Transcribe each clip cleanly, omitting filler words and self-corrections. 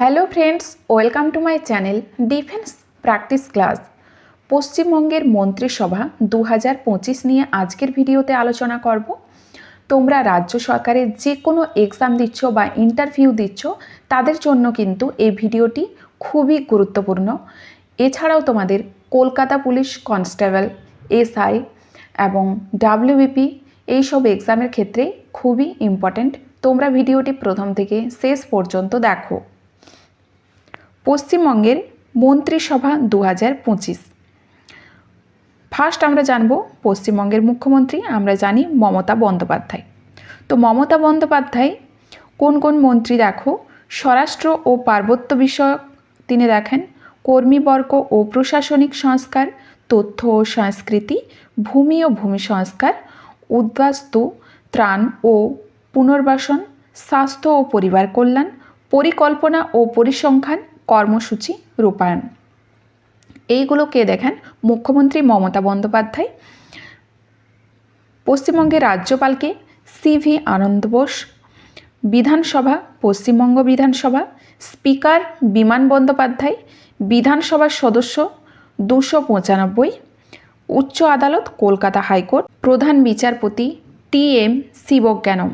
Hello friends, welcome to my channel defence practice class. পশ্চিমবঙ্গের মন্ত্রিসভা 2025 নিয়ে আজকের ভিডিওতে আলোচনা করব। তোমরা রাজ্য সরকারের যে কোনো এক্সাম দিচ্ছ বা ইন্টারভিউ দিচ্ছ তাদের জন্য কিন্তু এই ভিডিওটি খুবই গুরুত্বপূর্ণ। এছাড়াও তোমাদের কলকাতা পুলিশ কনস্টেবল, এসআই এবং ডাব্লিউবিপি এইসব এক্সামের ক্ষেত্রে খুবই ইম্পর্ট্যান্ট। তোমরা ভিডিওটি প্রথম থেকে শেষ পর্যন্ত দেখো। পশ্চিমবঙ্গের মন্ত্রিসভা 2025। ফার্স্ট আমরা জানব পশ্চিমবঙ্গের মুখ্যমন্ত্রী। আমরা জানি মমতা বন্দ্যোপাধ্যায়। তো মমতা বন্দ্যোপাধ্যায় কোন কোন মন্ত্রী দেখো। স্বরাষ্ট্র ও পার্বত্য বিষয়ক তিনি দেখেন, কর্মীবর্গ ও প্রশাসনিক সংস্কার, তথ্য ও সংস্কৃতি, ভূমি ও ভূমি সংস্কার, উদ্বাস্তু, ত্রাণ ও পুনর্বাসন, স্বাস্থ্য ও পরিবার কল্যাণ, পরিকল্পনা ও পরিসংখ্যান, কর্মসূচি রূপায়ণ। এইগুলোকে দেখেন মুখ্যমন্ত্রী মমতা বন্দ্যোপাধ্যায়। পশ্চিমবঙ্গের রাজ্যপালকে সিভি আনন্দ বোস। বিধানসভা পশ্চিমবঙ্গ বিধানসভা, স্পিকার বিমান বন্দ্যোপাধ্যায়। বিধানসভার সদস্য 295। উচ্চ আদালত কলকাতা হাইকোর্ট, প্রধান বিচারপতি টি.এম. শিবজ্ঞানম।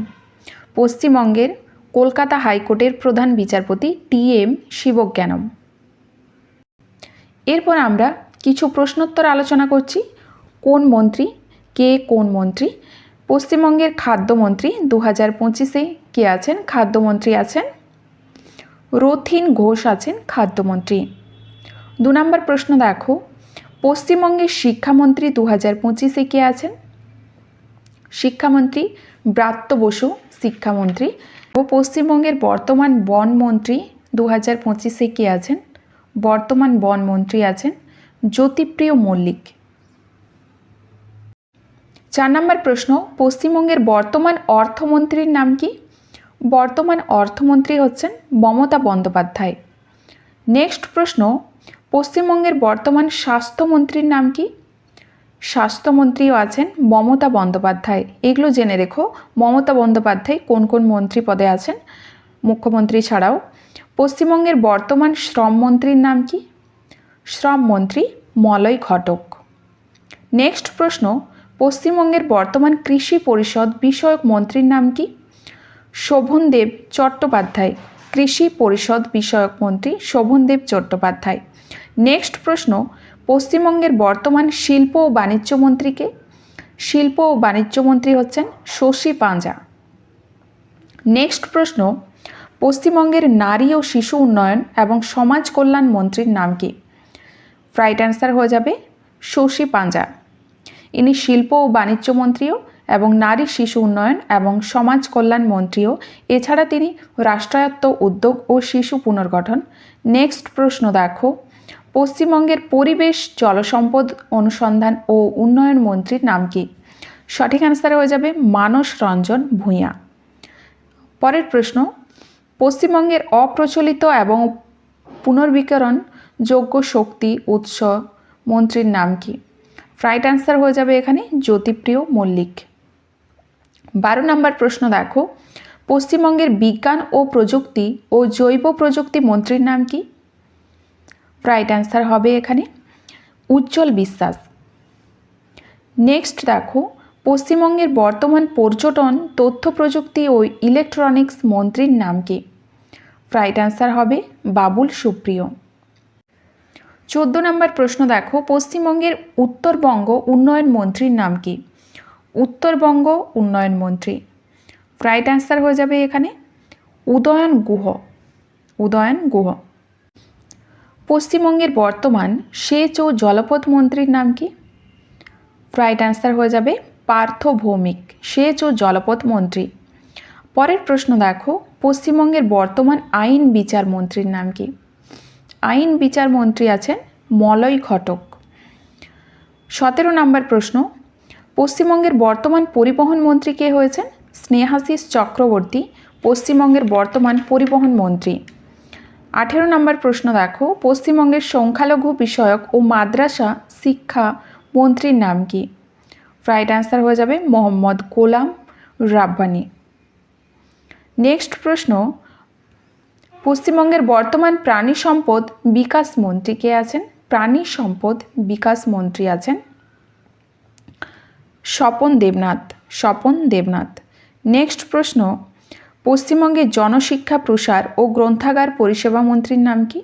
পশ্চিমবঙ্গের কলকাতা হাইকোর্টের প্রধান বিচারপতি টি.এম. শিবজ্ঞানম। এরপর আমরা কিছু প্রশ্নোত্তর আলোচনা করছি। কোন মন্ত্রী, কে কোন মন্ত্রী? পশ্চিমবঙ্গের খাদ্যমন্ত্রী 2025-এ কে আছেন? খাদ্যমন্ত্রী আছেন রথিন ঘোষ আছেন খাদ্যমন্ত্রী। 2 নম্বর প্রশ্ন দেখো, পশ্চিমবঙ্গের শিক্ষামন্ত্রী 2025-এ কে আছেন? শিক্ষামন্ত্রী ব্রাত্য বসু শিক্ষামন্ত্রী। ও পশ্চিমবঙ্গের বর্তমান বনমন্ত্রী 2025-এ কে আছেন? বর্তমান বনমন্ত্রী আছেন জ্যোতিপ্রিয় মল্লিক। 4 নম্বর প্রশ্ন, পশ্চিমবঙ্গের বর্তমান অর্থমন্ত্রীর নাম কি? বর্তমান অর্থমন্ত্রী হচ্ছেন মমতা বন্দ্যোপাধ্যায়। নেক্সট প্রশ্ন, পশ্চিমবঙ্গের বর্তমান স্বাস্থ্যমন্ত্রীর নাম কি? স্বাস্থ্যমন্ত্রীও আছেন মমতা বন্দ্যোপাধ্যায়। এগুলো জেনে রেখো মমতা বন্দ্যোপাধ্যায় কোন কোন মন্ত্রী পদে আছেন মুখ্যমন্ত্রী ছাড়াও। পশ্চিমবঙ্গের বর্তমান শ্রমমন্ত্রীর নাম কি? শ্রমমন্ত্রী মলয় ঘটক। নেক্সট প্রশ্ন, পশ্চিমবঙ্গের বর্তমান কৃষি পরিষদ বিষয়ক মন্ত্রীর নাম কি? শোভনদেব চট্টোপাধ্যায়। কৃষি পরিষদ বিষয়ক মন্ত্রী শোভনদেব চট্টোপাধ্যায়। নেক্সট প্রশ্ন, পশ্চিমবঙ্গের বর্তমান শিল্প ও বাণিজ্য মন্ত্রীকে? শিল্প ও বাণিজ্য মন্ত্রী হচ্ছেন শশী পাঁজা। নেক্সট প্রশ্ন, পশ্চিমবঙ্গের নারী ও শিশু উন্নয়ন এবং সমাজ কল্যাণ মন্ত্রীর নাম কি? রাইট অ্যান্সার হয়ে যাবে শশী পাঁজা। ইনি শিল্প ও বাণিজ্য মন্ত্রীও এবং নারী শিশু উন্নয়ন এবং সমাজ কল্যাণ মন্ত্রীও। এছাড়া তিনি রাষ্ট্রায়ত্ত উদ্যোগ ও শিশু পুনর্গঠন। নেক্সট প্রশ্ন দেখো, পশ্চিমবঙ্গের পরিবেশ জলসম্পদ অনুসন্ধান ও উন্নয়ন মন্ত্রীর নাম কি? সঠিক অ্যান্সার হয়ে যাবে মানস রঞ্জন ভূঁইয়া। পরের প্রশ্ন, পশ্চিমবঙ্গের অপ্রচলিত এবং পুনর্বিকিরণ যোগ্য শক্তি উৎস মন্ত্রীর নাম কি? রাইট অ্যান্সার হয়ে যাবে এখানে জ্যোতিপ্রিয় মল্লিক। 12 নম্বর প্রশ্ন দেখো, পশ্চিমবঙ্গের বিজ্ঞান ও প্রযুক্তি ও জৈব প্রযুক্তি মন্ত্রীর নাম কি? রাইট অ্যান্সার হবে এখানে উজ্জ্বল বিশ্বাস। নেক্সট দেখো, পশ্চিমবঙ্গের বর্তমান পর্যটন, তথ্য প্রযুক্তি ও ইলেকট্রনিক্স মন্ত্রীর নাম কি? রাইট অ্যান্সার হবে বাবুল সুপ্রিয়। 14 নম্বর প্রশ্ন দেখো, পশ্চিমবঙ্গের উত্তরবঙ্গ উন্নয়ন মন্ত্রীর নাম কি? উত্তরবঙ্গ উন্নয়ন মন্ত্রী। রাইট অ্যান্সার হয়ে যাবে এখানে উদয়ন গুহ। উদয়ন গুহ। পশ্চিমবঙ্গের বর্তমান সেচ ও জলপথ মন্ত্রীর নাম কি? রাইট অ্যান্সার হয়ে যাবে পার্থ ভৌমিক, সেচ ও জলপথ মন্ত্রী। পরের প্রশ্ন দেখো, পশ্চিমবঙ্গের বর্তমান আইন বিচার মন্ত্রীর নাম কি? আইন বিচার মন্ত্রী আছেন মলয় ঘটক। 17 নম্বর প্রশ্ন, পশ্চিমবঙ্গের বর্তমান পরিবহন মন্ত্রী কে হয়েছেন? স্নেহাশিস চক্রবর্তী পশ্চিমবঙ্গের বর্তমান পরিবহন মন্ত্রী। 18 নম্বর প্রশ্ন দেখো, পশ্চিমবঙ্গের সংখ্যালঘু বিষয়ক ও মাদ্রাসা শিক্ষা মন্ত্রীর নাম কি? রাইট অ্যান্সার হয়ে যাবে মোহাম্মদ গোলাম রাব্বানি। নেক্সট প্রশ্ন, পশ্চিমবঙ্গের বর্তমান প্রাণী সম্পদ বিকাশ মন্ত্রী কে আছেন? প্রাণী সম্পদ বিকাশ মন্ত্রী আছেন স্বপন দেবনাথ। স্বপন দেবনাথ। নেক্সট প্রশ্ন, পশ্চিমবঙ্গের জনশিক্ষা প্রসার ও গ্রন্থাগার পরিষেবা মন্ত্রীর নাম কি?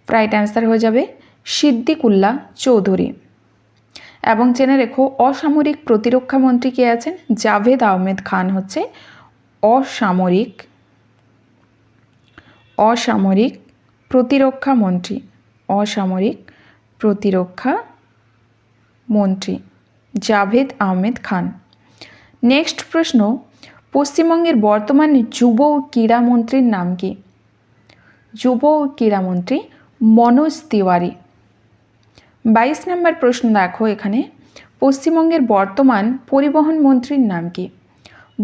রাইট অ্যান্সার হয়ে যাবে সিদ্দিকুল্লাহ চৌধুরী। এবং জেনে রেখো অসামরিক প্রতিরক্ষা মন্ত্রী কে আছেন? জাভেদ আহমেদ খান হচ্ছে অসামরিক প্রতিরক্ষা মন্ত্রী। অসামরিক প্রতিরক্ষা মন্ত্রী জাভেদ আহমেদ খান। নেক্সট প্রশ্ন, পশ্চিমবঙ্গের বর্তমান যুব ও ক্রীড়া মন্ত্রীর নাম কি? যুব ও ক্রীড়া মন্ত্রী মনোজ তিওয়ারি। 22 নম্বর প্রশ্ন দেখো এখানে, পশ্চিমবঙ্গের বর্তমান পরিবহন মন্ত্রীর নাম কি?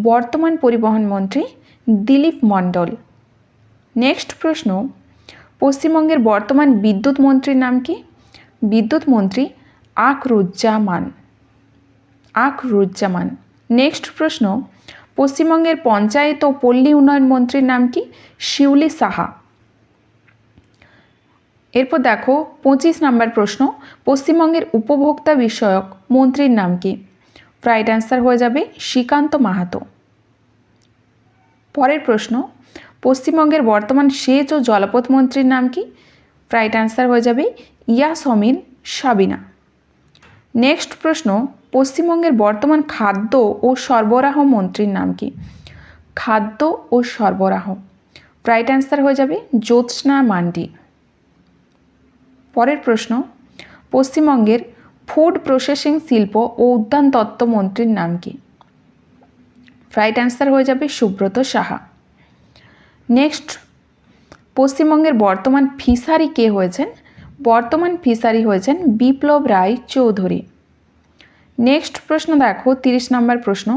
বর্তমান পরিবহন মন্ত্রী দিলীপ মণ্ডল। নেক্সট প্রশ্ন, পশ্চিমবঙ্গের বর্তমান বিদ্যুৎ মন্ত্রীর নাম কি? বিদ্যুৎ মন্ত্রী আকরুজ্জামান। নেক্সট প্রশ্ন, পশ্চিমবঙ্গের পঞ্চায়েত ও পল্লী উন্নয়ন মন্ত্রীর নাম কি? শিউলি সাহা। এরপর দেখো 25 নম্বর প্রশ্ন, পশ্চিমবঙ্গের উপভোক্তা বিষয়ক মন্ত্রীর নাম কি? রাইট অ্যান্সার হয়ে যাবে শ্রীকান্ত মাহাতো। পরের প্রশ্ন, পশ্চিমবঙ্গের বর্তমান সেচ ও জলপথ মন্ত্রীর নাম কি? রাইট অ্যান্সার হয়ে যাবে ইয়াসমিন সাবিনা। নেক্সট প্রশ্ন, পশ্চিমবঙ্গের বর্তমান খাদ্য ও সরবরাহ মন্ত্রীর নাম কি? খাদ্য ও সরবরাহ। রাইট অ্যান্সার হয়ে যাবে জ্যোৎস্না মান্ডি। পরের প্রশ্ন, পশ্চিমবঙ্গের ফুড প্রসেসিং শিল্প ও উদ্যান তত্ত্ব মন্ত্রীর নাম কি? রাইট অ্যান্সার হয়ে যাবে সুব্রত সাহা। নেক্সট, পশ্চিমবঙ্গের বর্তমান ফিশারি কে হয়েছেন? বর্তমান ফিশারি হয়েছেন বিপ্লব রায় চৌধুরী। নেক্সট প্রশ্ন দেখো 30 নম্বর প্রশ্ন,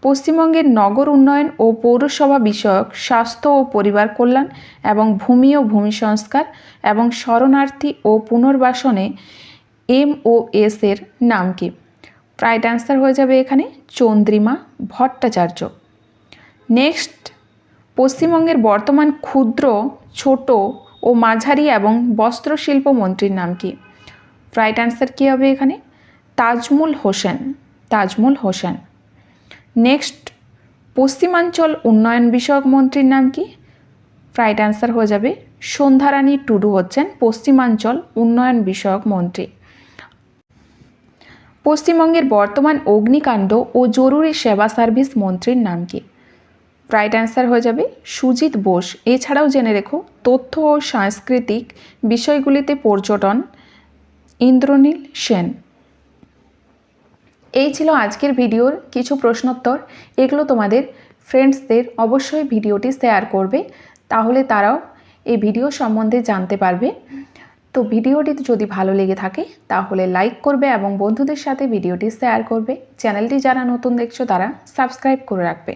পশ্চিমবঙ্গের নগর উন্নয়ন ও পৌরসভা বিষয়ক স্বাস্থ্য ও পরিবার কল্যাণ এবং ভূমি ও ভূমি সংস্কার এবং শরণার্থী ও পুনর্বাসনে MOS এর নাম কি? রাইট অ্যান্সার হয়ে যাবে এখানে চন্দ্রিমা ভট্টাচার্য। নেক্সট, পশ্চিমবঙ্গের বর্তমান ক্ষুদ্র, ছোট ও মাঝারি এবং বস্ত্রশিল্প মন্ত্রীর নাম কি? রাইট অ্যান্সার কী হবে এখানে? তাজমুল হোসেন। নেক্সট, পশ্চিমাঞ্চল উন্নয়ন বিষয়ক মন্ত্রীর নাম কি? রাইট অ্যান্সার হয়ে যাবে সন্ধ্যারানী টুডু হচ্ছেন পশ্চিমাঞ্চল উন্নয়ন বিষয়ক মন্ত্রী। পশ্চিমবঙ্গের বর্তমান অগ্নিকাণ্ড ও জরুরি সেবা সার্ভিস মন্ত্রীর নাম কি? রাইট অ্যান্সার হয়ে যাবে সুজিত বোস। এছাড়াও জেনে রেখো তথ্য ও সাংস্কৃতিক বিষয়গুলিতে পর্যটন ইন্দ্রনীল সেন। এই ছিল আজকের ভিডিওর কিছু প্রশ্নোত্তর। এগুলো তোমাদের ফ্রেন্ডসদের অবশ্যই ভিডিওটি শেয়ার করবে, তাহলে তারাও এই ভিডিও সম্বন্ধে জানতে পারবে। তো ভিডিওটি যদি ভালো লেগে থাকে তাহলে লাইক করবে এবং বন্ধুদের সাথে ভিডিওটি শেয়ার করবে। চ্যানেলটি যারা নতুন দেখছো তারা সাবস্ক্রাইব করে রাখবে।